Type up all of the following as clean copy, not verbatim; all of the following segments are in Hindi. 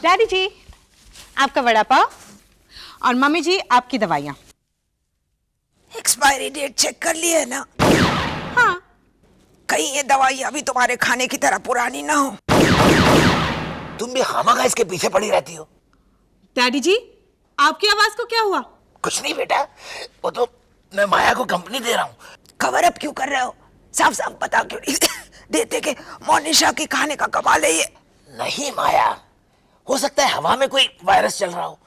डैडी जी आपका वड़ा पाव और मम्मी जी आपकी दवाइयाँ। एक्सपायरी डेट चेक कर ली है ना? हाँ। कहीं ये दवाई अभी तुम्हारे खाने की तरह पुरानी ना हो। तुम भी खामखा इसके पीछे पड़ी रहती हो। डैडी जी आपकी आवाज को क्या हुआ? कुछ नहीं बेटा, वो तो मैं माया को कंपनी दे रहा हूँ। कवर अप क्यों कर रहे हो? साफ साफ बता क्यों नहीं देते कि मोनिशा की खाने का कमाल है ये? नहीं माया, हो सकता है हवा में कोई वायरस चल रहा हो।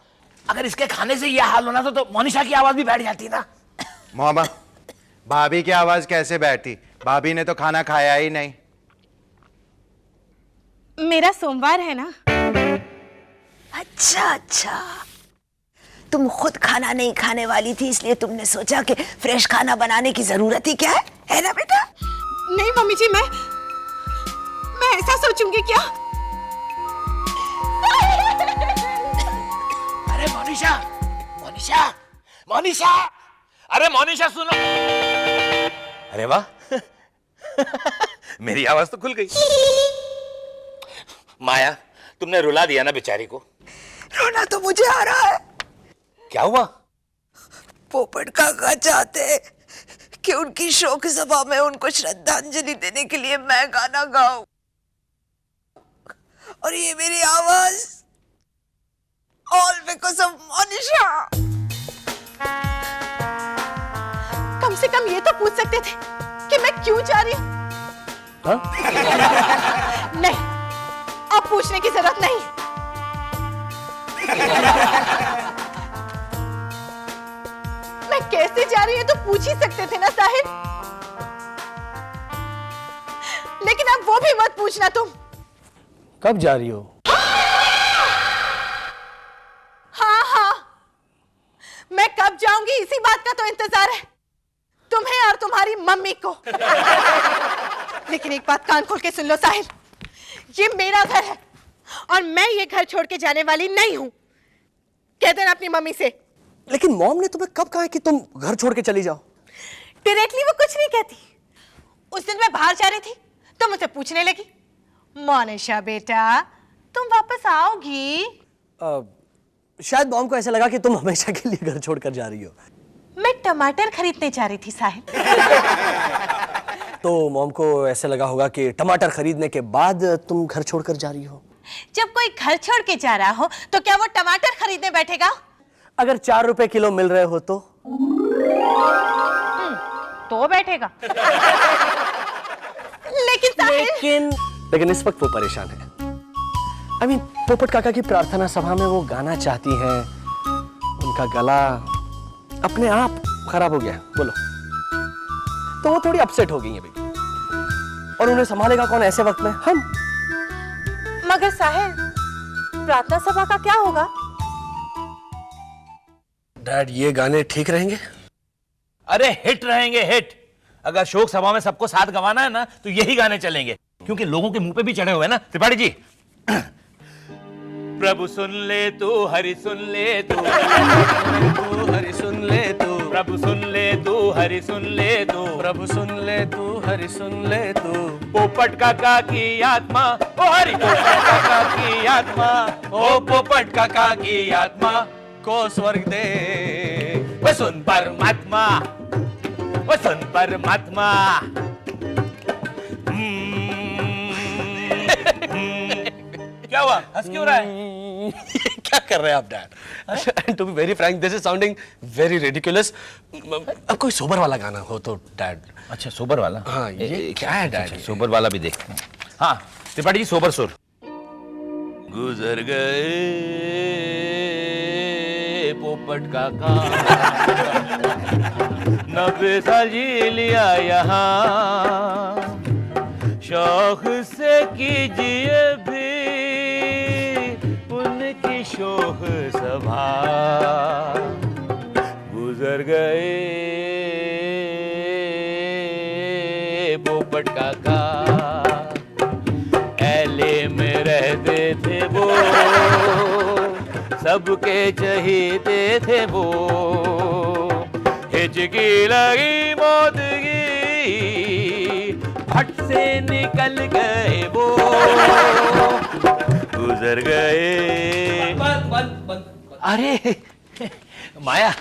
अगर इसके खाने से ये हाल होना तो मोनिशा की आवाज भी बैठ जाती ना। मामा, भाभी की आवाज कैसे बैठी? भाभी ने तो खाना खाया ही नहीं। मेरा सोमवार है ना। अच्छा अच्छा, तुम खुद खाना नहीं खाने वाली थी इसलिए तुमने सोचा कि फ्रेश खाना बनाने की जरूरत ही क्या है ना बेटा? नहीं मम्मी जी, मैं ऐसा सोचूंगी क्या? अरे मोनिशा, मोनिशा, मोनिशा, अरे मोनिशा सुनो। अरे वाह मेरी आवाज तो खुल गई। माया, तुमने रुला दिया ना बेचारी को। रोना तो मुझे आ रहा है। क्या हुआ? पोपट काका चाहते हैं कि उनकी शोक सभा में उनको श्रद्धांजलि देने के लिए मैं गाना गाऊं, और ये मेरी आवाज ऑल बिकॉज़ ऑफ मोनिशा। कम से कम ये तो पूछ सकते थे कि मैं क्यों जा रही हूँ। नहीं, अब पूछने की जरूरत नहीं। मैं कैसे जा रही हूँ तो पूछ ही सकते थे ना साहिब, लेकिन अब वो भी मत पूछना। तुम कब जा रही हो? हाँ, मैं कब जाऊंगी इसी बात का तो इंतजार है तुम्हें और तुम्हारी मम्मी को। लेकिन एक बात कान खोल के सुन लो साहिब, ये मेरा घर है और मैं ये घर छोड़ के जाने वाली नहीं हूं। कह देना अपनी मम्मी से। लेकिन मॉम ने तुम्हें कब कहा है कि तुम घर छोड़ के चली जाओ? डायरेक्टली वो कुछ नहीं कहती। उस दिन मैं बाहर जा रही थी तो मुझसे पूछने लगी, मोनिशा बेटा तुम वापस आओगी? शायद मॉम को ऐसा लगा कि तुम हमेशा के लिए घर छोड़कर जा रही हो। मैं टमाटर खरीदने जा रही थी साहिब। तो मॉम को ऐसा लगा होगा कि टमाटर खरीदने के बाद तुम घर छोड़कर जा रही हो। जब कोई घर छोड़ के जा रहा हो तो क्या वो टमाटर खरीदने बैठेगा? अगर 4 रुपए किलो मिल रहे हो तो बैठेगा। लेकिन साहिब, लेकिन इस वक्त वो परेशान है। I mean, पोपट काका की प्रार्थना सभा में वो गाना चाहती हैं, उनका गला अपने आप खराब हो गया है, बोलो। तो वो थोड़ी अपसेट हो गई है बेबी, और उन्हें संभालेगा कौन ऐसे वक्त में? हम। मगर साहिब, प्रार्थना सभा का क्या होगा? डैड, ये गाने ठीक रहेंगे? अरे हिट रहेंगे, हिट। अगर शोक सभा में सबको साथ गवाना है ना तो यही गाने चलेंगे, क्योंकि लोगों के मुंह पे भी चढ़े हुए हैं ना। त्रिपाठी जी, प्रभु सुन ले तू, हरि सुन ले तू, हरि सुन ले तू, प्रभु सुन ले तू, हरि सुन ले तू, प्रभु सुन ले तू, हरि सुन ले तू। पोपट काका की आत्मा, ओ हरि पोपट काका की आत्मा, ओ पोपट काका की आत्मा को स्वर्ग दे। वो सुन परमात्मा, वो सुन परमात्मा। क्या हुआ? हंस क्यों रहा है? क्या कर रहे हैं आप dad? To be very frank, this is sounding very ridiculous. अब कोई सोबर वाला गाना हो तो डैड। अच्छा, सोबर वाला? हाँ, ये क्या है डैड? अच्छा, सोबर वाला भी देखते हैं। हाँ त्रिपाठी जी, सोबर सुर। गुजर गए पोपट काका, 90 साल जी लिया यहाँ, शौक से कीजिए भी उनकी शोक सभा। गुजर गए पोपट काका, एले में रहते थे वो, सबके चहीते थे वो, हिचकी लगी मौत की, फट से निकल गए वो। गुजर गए। अरे माया,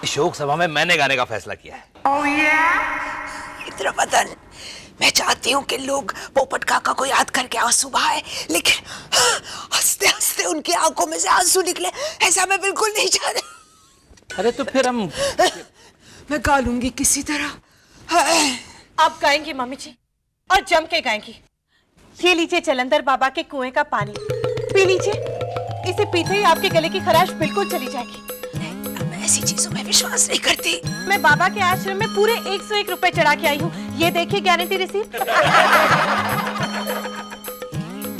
शोक सभा में मैंने गाने का फैसला किया है। इंद्रवदन, मैं चाहती हूँ कि लोग पोपट काका को याद करके आंसू बहाए, लेकिन हंसते हंसते उनकी आंखों में से आंसू निकले, ऐसा मैं बिल्कुल नहीं चाहती। अरे तो फिर हम मैं गा लूंगी किसी तरह। आप गाएंगी मम्मी जी, और जम के गाएंगी। ये लीजिए जलंधर बाबा के कुएं का पानी, पी लीजिए। इसे पीते ही आपके गले की खराश बिल्कुल चली जाएगी। मैं ऐसी चीजों में विश्वास नहीं करती। मैं बाबा के आश्रम में पूरे 101 रुपए चढ़ा के आई हूँ। ये देखिए गारंटी रिसीट।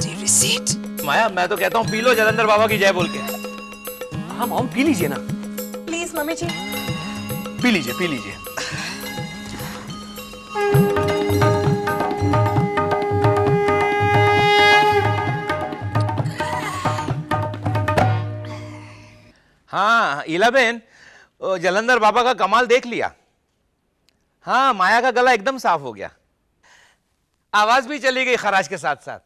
जी रिसीट। माया, मैं तो कहता हूँ पी लो जलंधर बाबा की जय बोल के। हाँ मॉम, पी लीजिए ना, प्लीज मम्मी जी। पी लीजिए, पी लीजिए। हाँ इलाबेन, जलंधर बाबा का कमाल देख लिया। हाँ, माया का गला एकदम साफ हो गया, आवाज भी चली गई खराश के साथ साथ।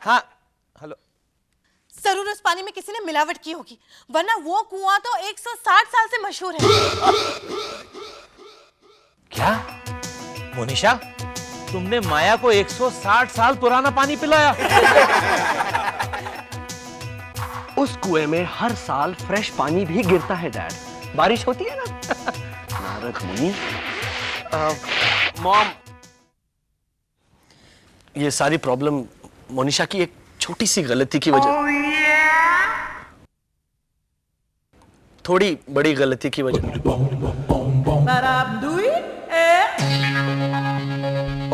हाँ हेलो, जरूर उस पानी में किसी ने मिलावट की होगी, वरना वो कुआं तो 160 साल से मशहूर है। क्या मोनिशा, तुमने माया को 160 साल पुराना पानी पिलाया? उस कुएं में हर साल फ्रेश पानी भी गिरता है डैड, बारिश होती है ना। नारद मुनि। मॉम, ये सारी प्रॉब्लम मोनिशा की एक छोटी सी गलती की वजह, थोड़ी बड़ी गलती की वजह,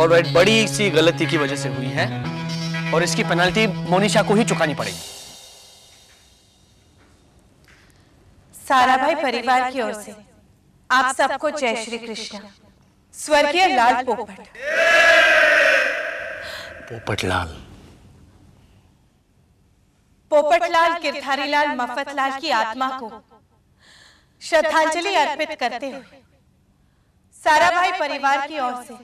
और बड़ी सी गलती की वजह से हुई है, और इसकी पेनल्टी मोनिशा को ही चुकानी पड़ेगी। सारा भाई परिवार की ओर से आप सबको जय श्री कृष्ण। स्वर्गीय लाल पोपट। पोपटलाल। पोपटलाल गिरधारीलाल मफतलाल की आत्मा को श्रद्धांजलि अर्पित करते हुए सारा भाई परिवार की ओर से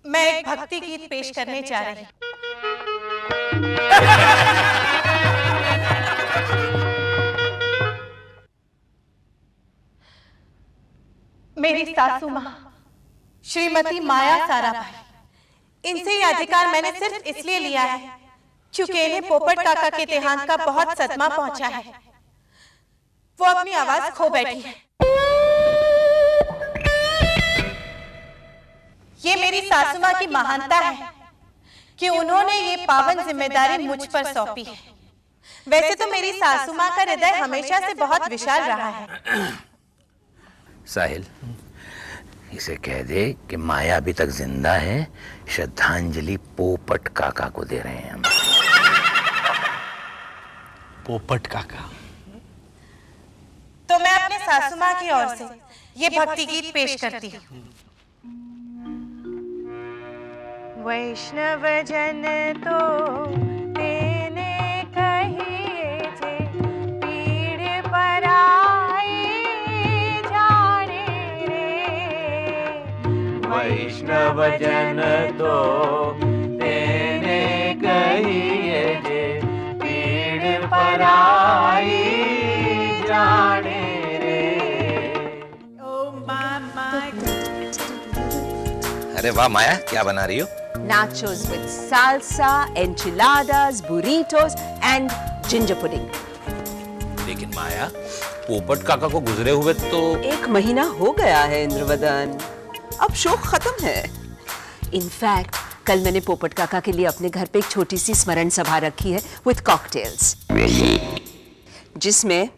मैं एक भक्ति गीत पेश करने जा रही हूँ। मेरी सासू माँ श्रीमती माया साराभाई, इनसे ये अधिकार मैंने सिर्फ इसलिए लिया है क्योंकि इन्हें पोपट काका के देहांत का बहुत सदमा पहुंचा है। वो अपनी आवाज खो बैठी है। ये मेरी सासू माँ की महानता है कि उन्होंने ये पावन जिम्मेदारी मुझ पर सौंपी है। वैसे तो मेरी सासू माँ का हृदय हमेशा से बहुत विशाल रहा है। साहिल, इसे कह दे कि माया अभी तक जिंदा है, श्रद्धांजलि पोपट काका को दे रहे हैं हम। पोपट काका। तो मैं अपने सासू माँ की ओर से ये भक्ति गीत पेश करती हूँ। वैष्णव जन तो तेने कहिए जे, पीड़ पराई जाने रे। वैष्णव जन तो तेने कहिए जे, पीड़ पराई जाने रे। अरे वाह माया, क्या बना रही हो? Nachos with salsa, enchiladas, burritos and ginger pudding. लेकिन माया, पोपट काका को गुजरे हुए तो 1 महीना हो गया है इंद्रवदन, अब शोक खत्म है। इनफैक्ट कल मैंने पोपट काका के लिए अपने घर पे एक छोटी सी स्मरण सभा रखी है विथ कॉकटेल्स, जिसमें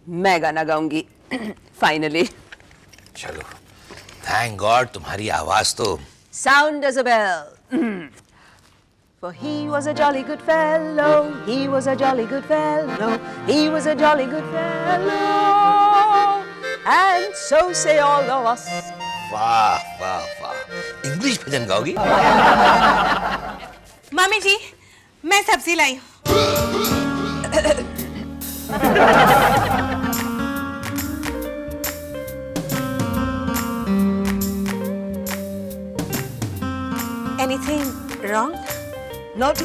मैं गाना गाऊंगी फाइनली। चलो, थैंक गॉड, तुम्हारी आवाज तो Sound as a bell. For he was a jolly good fellow, he was a jolly good fellow, he was a jolly good fellow, and so say all of us. वाह वाह वाह, इंग्लिश भजन गाओगी? मम्मी जी, मैं सब्जी लाई हूँ। Anything Wrong? Not,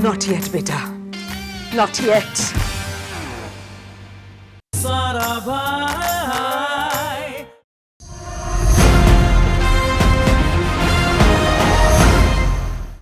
not yet, beta. Not yet. सारा